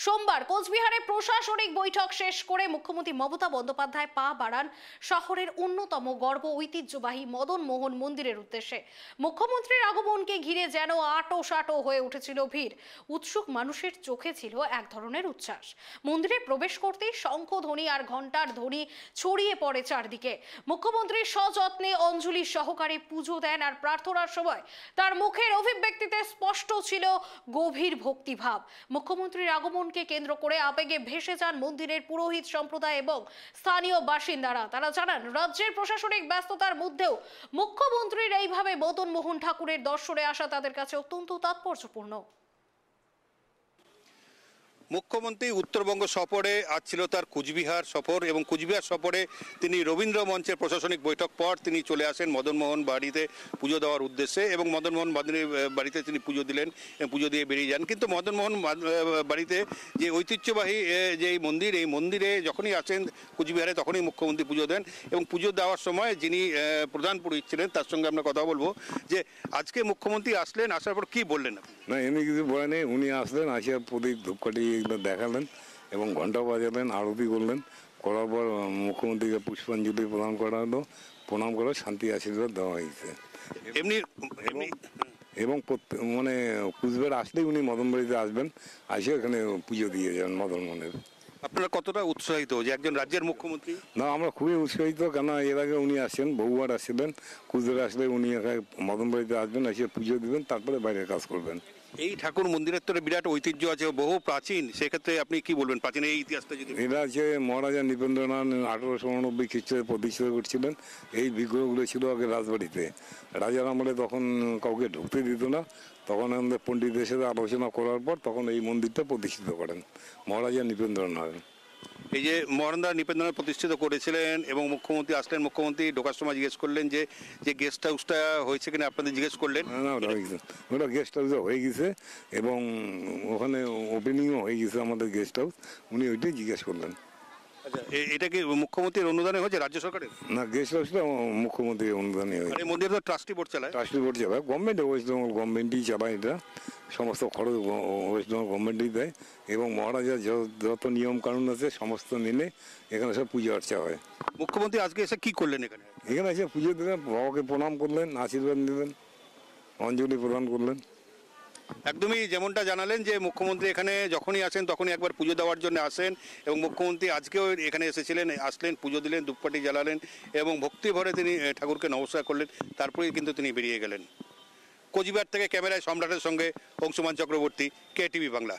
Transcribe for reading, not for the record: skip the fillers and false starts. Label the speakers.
Speaker 1: সোমবার কোচবিহারে প্রশাসনিক বৈঠক শেষ করে মুখ্যমন্ত্রী মমতা বন্দ্যোপাধ্যায় পা বাড়ান শহরের অন্যতম গর্ব ঐতিহ্যবাহী মদন মোহন মন্দিরের উদ্দেশ্যে। মুখ্যমন্ত্রীর আগমনকে ঘিরে যেন আঁটো হয়ে উঠেছিল ভিড়। উৎসুক মানুষের চোখে ছিল এক ধরনের উচ্ছ্বাস। মন্দিরে প্রবেশ করতেই শঙ্খধ্বনি আর ঘণ্টার ধ্বনি ছড়িয়ে পড়ে চারদিকে। মুখ্যমন্ত্রী সযত্নে অঞ্জলি সহকারে পুজো দেন আর প্রার্থনার সময় তার মুখের অভিব্যক্তিতে স্পষ্ট ছিল গভীর ভক্তিভাব। মুখ্যমন্ত্রীর আগমনকে কেন্দ্র করে আবেগে ভেসে যান মন্দিরের পুরোহিত সম্প্রদায় এবং স্থানীয় বাসিন্দারা। তারা জানান, রাজ্যের প্রশাসনিক ব্যস্ততার মধ্যেও মুখ্যমন্ত্রীর এইভাবে মদন মোহন ঠাকুরের দর্শনে আসা তাদের কাছে অত্যন্ত তাৎপর্যপূর্ণ।
Speaker 2: মুখ্যমন্ত্রী উত্তরবঙ্গ সফরে আজ ছিল তার কুচবিহার সফর এবং কুচবিহার সফরে তিনি রবীন্দ্র মঞ্চের প্রশাসনিক বৈঠক পর তিনি চলে আসেন মদনমোহন বাড়িতে পুজো দেওয়ার উদ্দেশ্যে এবং মদনমোহন বাড়িতে তিনি পুজো দিলেন, পুজো দিয়ে বেরিয়ে যান। কিন্তু মদনমোহন বাড়িতে যে ঐতিহ্যবাহী যে এই মন্দিরে যখনই আসেন কুচবিহারে তখনই মুখ্যমন্ত্রী পুজো দেন এবং পুজো দেওয়ার সময় যিনি প্রধান পুরোহিত ছিলেন তার সঙ্গে আমরা কথা বলবো যে আজকে মুখ্যমন্ত্রী আসলেন, আসার পর কি বললেন?
Speaker 3: না, এমনি কিছু বলে নেই। উনি আসলেন, আসিয়া প্রদীপ ধূপকাঠি এগুলো দেখালেন এবং ঘণ্টা বাজালেন, আরতি করলেন। করার পর মুখ্যমন্ত্রীকে পুষ্পাঞ্জলি প্রদান করা হলো, প্রণাম করে শান্তি আশীর্বাদ দেওয়া হয়েছে। এবং মানে কুচবিহার আসলেই উনি মদন বাড়িতে আসবেন, আসে এখানে পুজো দিয়ে যান মদন মোহনের।
Speaker 2: আপনারা কতটা উৎসাহিত যে একজন রাজ্যের মুখ্যমন্ত্রী?
Speaker 3: না, আমরা খুবই উৎসাহিত, কেন এর আগে উনি আসছেন, বহুবার আসছিলেন। কুচবিহার আসলে উনি এখানে মদন বাড়িতে আসবেন, এসে পুজো দিবেন, তারপরে বাইরের কাজ করবেন।
Speaker 2: এই ঠাকুর মন্দিরের তো বিরাট ঐতিহ্য আছে, বহু প্রাচীন, সেক্ষেত্রে আপনি কি বলবেন প্রাচীন এই ইতিহাসটা? যদি
Speaker 3: এটা আছে মহারাজা নৃপেন্দ্রনাথ 1889 খ্রিস্টাব্দে প্রতিষ্ঠিত করছিলেন। এই বিগ্রহগুলো ছিল আগে রাজবাড়িতে, রাজার আমলে তখন কাউকে ঢুকতে দিত না। তখন আমাদের পণ্ডিতদের সাথে আলোচনা করার পর তখন এই মন্দিরটা প্রতিষ্ঠিত করেন মহারাজা নৃপেন্দ্রনাথ।
Speaker 2: এই যে মহারাজা নৃপেন্দ্রনাথ প্রতিষ্ঠিত করেছিলেন এবং মুখ্যমন্ত্রী আসলেন, মুখ্যমন্ত্রী ঢোকার সময় জিজ্ঞেস করলেন যে গেস্ট হাউসটা হয়েছে কিনা, আপনাদের জিজ্ঞেস করলেন?
Speaker 3: না, ওটা গেস্ট হাউসে হয়ে গেছে এবং ওখানে ওপেনিংও হয়ে গেছে আমাদের গেস্ট হাউস। উনি ওইটাই জিজ্ঞেস করলেন।
Speaker 2: আচ্ছা, এটা কি মুখ্যমন্ত্রীর অনুদানে হয়েছে, রাজ্য সরকারের?
Speaker 3: না, গেস্ট হাউসটা মুখ্যমন্ত্রীর অনুদানে হয়েছে।
Speaker 2: মন্দির তো ট্রাস্টি বোর্ড চালায়?
Speaker 3: ট্রাস্টি বোর্ড চালায় গভর্নমেন্ট, ওয়েস্ট বেঙ্গল গভর্নমেন্টই চালায়। এটা সমস্ত খরচ ওয়েস্ট বেঙ্গল গভর্নমেন্টই দেয় এবং মহারাজার যত নিয়ম কানুন আছে সমস্ত মেনে এখানে সব পুজো আর্চা হয়।
Speaker 2: মুখ্যমন্ত্রী আজকে এসে কি করলেন?
Speaker 3: এখানে এসে পুজো দিলেন, বাবাকে প্রণাম করলেন, আশীর্বাদ নিলেন, অঞ্জলি প্রদান করলেন।
Speaker 2: একদমই যেমনটা জানালেন যে মুখ্যমন্ত্রী এখানে যখনই আসেন তখনই একবার পুজো দেওয়ার জন্য আসেন এবং মুখ্যমন্ত্রী আজকেও এখানে এসেছিলেন, আসলেন, পুজো দিলেন, ধূপকাঠি জ্বালালেন এবং ভক্তি ভরে তিনি ঠাকুরকে নমস্কার করলেন, তারপরেই কিন্তু তিনি বেরিয়ে গেলেন। কোচবিহার থেকে ক্যামেরায় সম্রাটের সঙ্গে অংশুমান চক্রবর্তী, KTV বাংলা।